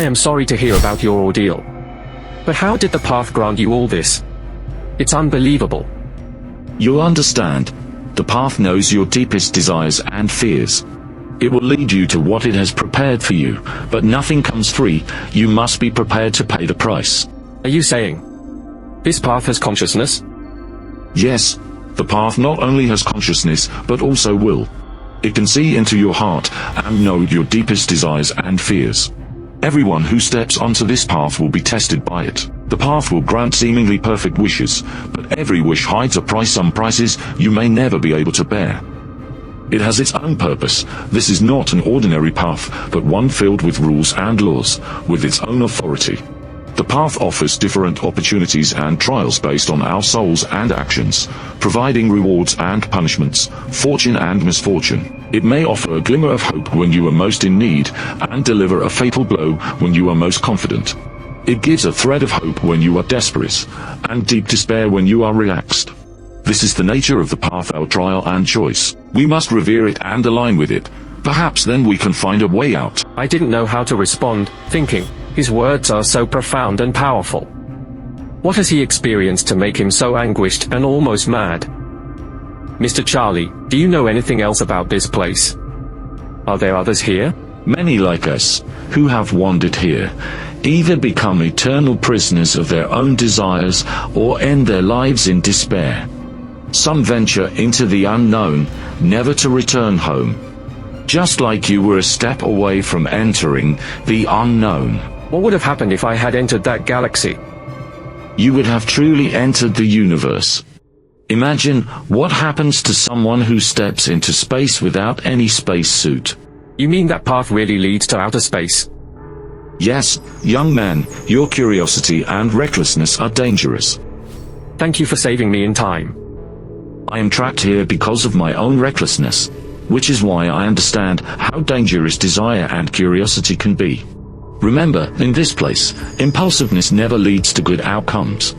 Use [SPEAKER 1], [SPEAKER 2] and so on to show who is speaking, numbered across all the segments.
[SPEAKER 1] I am sorry to hear about your ordeal. But how did the path grant you all this? It's unbelievable.
[SPEAKER 2] You'll understand. The path knows your deepest desires and fears. It will lead you to what it has prepared for you, but nothing comes free. You must be prepared to pay the price.
[SPEAKER 1] Are you saying this path has consciousness?
[SPEAKER 2] Yes, the path not only has consciousness, but also will. It can see into your heart and know your deepest desires and fears. Everyone who steps onto this path will be tested by it. The path will grant seemingly perfect wishes, but every wish hides a price. Some prices you may never be able to bear. It has its own purpose. This is not an ordinary path, but one filled with rules and laws, with its own authority. The path offers different opportunities and trials based on our souls and actions, providing rewards and punishments, fortune and misfortune. It may offer a glimmer of hope when you are most in need, and deliver a fatal blow when you are most confident. It gives a thread of hope when you are desperate, and deep despair when you are relaxed. This is the nature of the path, our trial and choice. We must revere it and align with it. Perhaps then we can find a way out.
[SPEAKER 1] I didn't know how to respond, thinking, his words are so profound and powerful. What has he experienced to make him so anguished and almost mad? Mr. Charlie, do you know anything else about this place? Are there others here?
[SPEAKER 2] Many like us, who have wandered here, either become eternal prisoners of their own desires or end their lives in despair. Some venture into the unknown, never to return home. Just like you were a step away from entering the unknown.
[SPEAKER 1] What would have happened if I had entered that galaxy?
[SPEAKER 2] You would have truly entered the universe. Imagine what happens to someone who steps into space without any spacesuit.
[SPEAKER 1] You mean that path really leads to outer space?
[SPEAKER 2] Yes, young man, your curiosity and recklessness are dangerous.
[SPEAKER 1] Thank you for saving me in time.
[SPEAKER 2] I am trapped here because of my own recklessness, which is why I understand how dangerous desire and curiosity can be. Remember, in this place, impulsiveness never leads to good outcomes.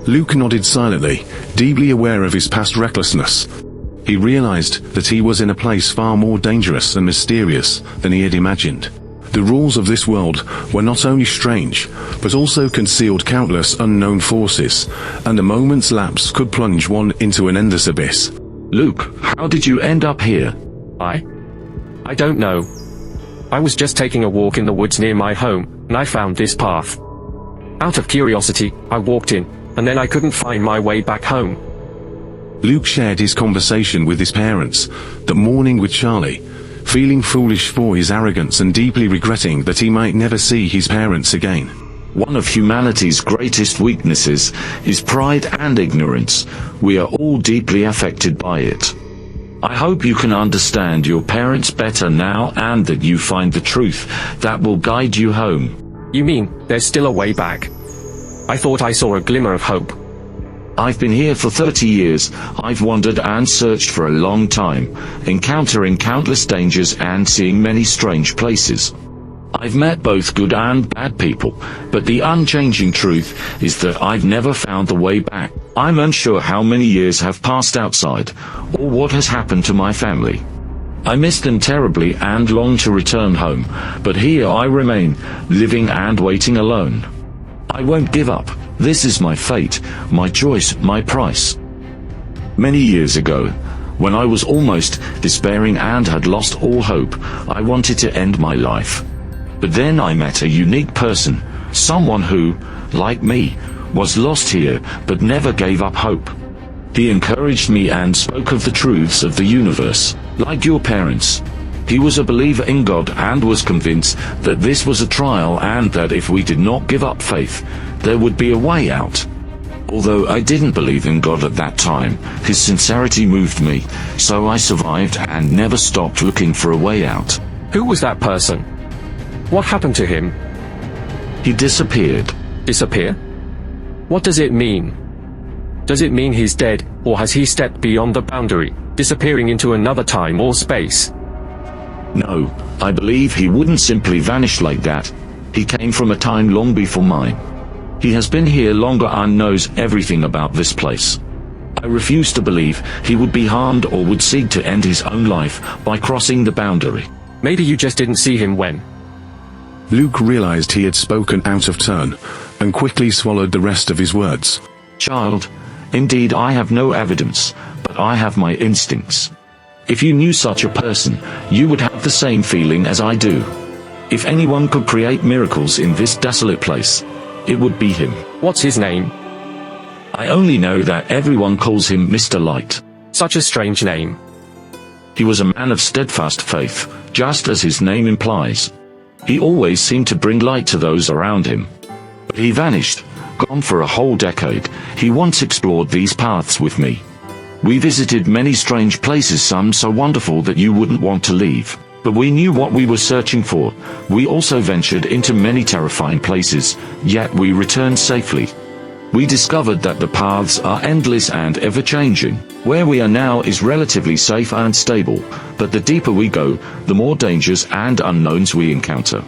[SPEAKER 3] Luke nodded silently, deeply aware of his past recklessness. He realized that he was in a place far more dangerous and mysterious than he had imagined. The rules of this world were not only strange, but also concealed countless unknown forces, and a moment's lapse could plunge one into an endless abyss.
[SPEAKER 2] Luke, how did you end up here?
[SPEAKER 1] I don't know. I was just taking a walk in the woods near my home, and I found this path. Out of curiosity, I walked in, and then I couldn't find my way back home.
[SPEAKER 3] Luke shared his conversation with his parents that morning with Charlie, feeling foolish for his arrogance and deeply regretting that he might never see his parents again.
[SPEAKER 2] One of humanity's greatest weaknesses is pride and ignorance. We are all deeply affected by it. I hope you can understand your parents better now and that you find the truth that will guide you home.
[SPEAKER 1] You mean, there's still a way back? I thought I saw a glimmer of hope.
[SPEAKER 2] I've been here for 30 years. I've wandered and searched for a long time, encountering countless dangers and seeing many strange places. I've met both good and bad people, but the unchanging truth is that I've never found the way back. I'm unsure how many years have passed outside, or what has happened to my family. I miss them terribly and long to return home, but here I remain, living and waiting alone. I won't give up. This is my fate, my choice, my price. Many years ago, when I was almost despairing and had lost all hope, I wanted to end my life. But then I met a unique person, someone who, like me, was lost here but never gave up hope. He encouraged me and spoke of the truths of the universe. Like your parents, he was a believer in God and was convinced that this was a trial and that if we did not give up faith, there would be a way out. Although I didn't believe in God at that time, his sincerity moved me, so I survived and never stopped looking for a way out.
[SPEAKER 1] Who was that person? What happened to him?
[SPEAKER 2] He disappeared.
[SPEAKER 1] Disappear? What does it mean? Does it mean he's dead, or has he stepped beyond the boundary, disappearing into another time or space?
[SPEAKER 2] No, I believe he wouldn't simply vanish like that. He came from a time long before mine. He has been here longer and knows everything about this place. I refuse to believe he would be harmed or would seek to end his own life by crossing the boundary.
[SPEAKER 1] Maybe you just didn't see him when.
[SPEAKER 3] Luke realized he had spoken out of turn, and quickly swallowed the rest of his words.
[SPEAKER 2] Child, indeed I have no evidence, but I have my instincts. If you knew such a person, you would have the same feeling as I do. If anyone could create miracles in this desolate place, it would be him.
[SPEAKER 1] What's his name?
[SPEAKER 2] I only know that everyone calls him Mr. Light.
[SPEAKER 1] Such a strange name.
[SPEAKER 2] He was a man of steadfast faith, just as his name implies. He always seemed to bring light to those around him. But he vanished, gone for a whole decade. He once explored these paths with me. We visited many strange places, some so wonderful that you wouldn't want to leave. But we knew what we were searching for. We also ventured into many terrifying places, yet we returned safely. We discovered that the paths are endless and ever-changing. Where we are now is relatively safe and stable, but the deeper we go, the more dangers and unknowns we encounter.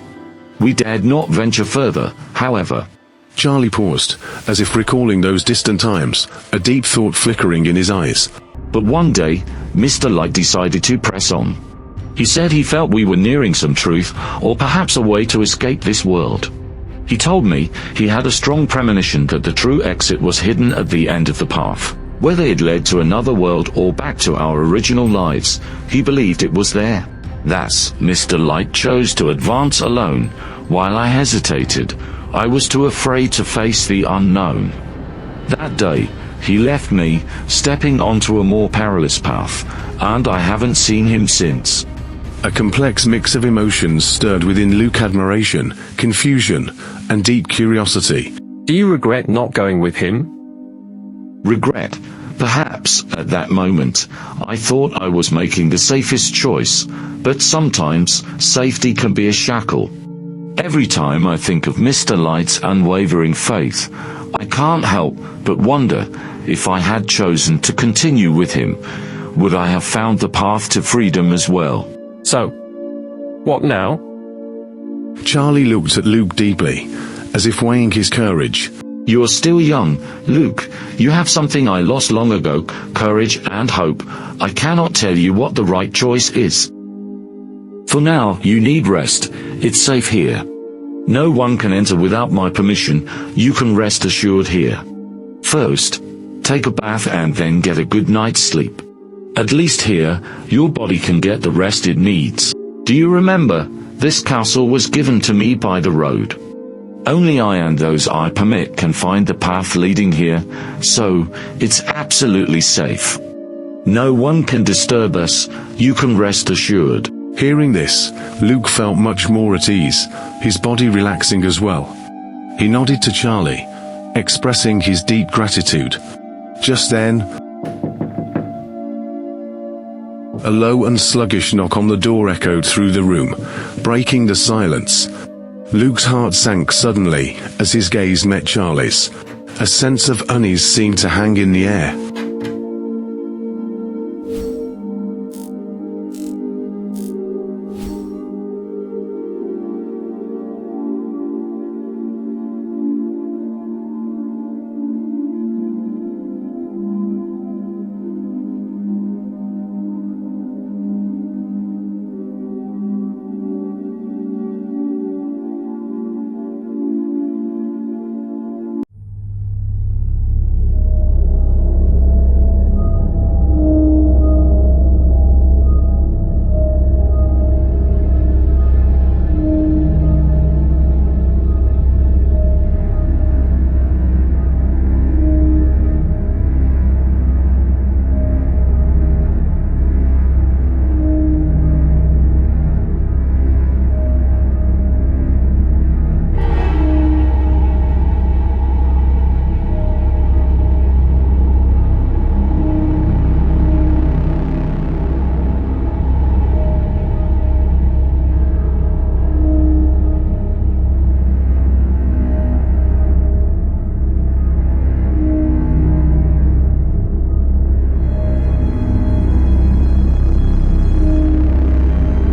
[SPEAKER 2] We dared not venture further, however.
[SPEAKER 3] Charlie paused, as if recalling those distant times, a deep thought flickering in his eyes.
[SPEAKER 2] But one day, Mr. Light decided to press on. He said he felt we were nearing some truth, or perhaps a way to escape this world. He told me he had a strong premonition that the true exit was hidden at the end of the path. Whether it led to another world or back to our original lives, he believed it was there. Thus, Mr. Light chose to advance alone. While I hesitated, I was too afraid to face the unknown. That day, he left me, stepping onto a more perilous path, and I haven't seen him since.
[SPEAKER 3] A complex mix of emotions stirred within Luke: admiration, confusion, and deep curiosity.
[SPEAKER 1] Do you regret not going with him?
[SPEAKER 2] Regret? Perhaps, at that moment, I thought I was making the safest choice, but sometimes, safety can be a shackle. Every time I think of Mr. Light's unwavering faith, I can't help but wonder, if I had chosen to continue with him, would I have found the path to freedom as well?
[SPEAKER 1] So, what now?
[SPEAKER 3] Charlie looked at Luke deeply, as if weighing his courage.
[SPEAKER 2] You're still young, Luke. You have something I lost long ago, courage and hope. I cannot tell you what the right choice is. For now, you need rest. It's safe here. No one can enter without my permission. You can rest assured here. First, take a bath and then get a good night's sleep. At least here, your body can get the rest it needs. Do you remember, this castle was given to me by the road. Only I and those I permit can find the path leading here, so it's absolutely safe. No one can disturb us, you can rest assured.
[SPEAKER 3] Hearing this, Luke felt much more at ease, his body relaxing as well. He nodded to Charlie, expressing his deep gratitude. Just then, a low and sluggish knock on the door echoed through the room, breaking the silence. Luke's heart sank suddenly as his gaze met Charlie's. A sense of unease seemed to hang in the air.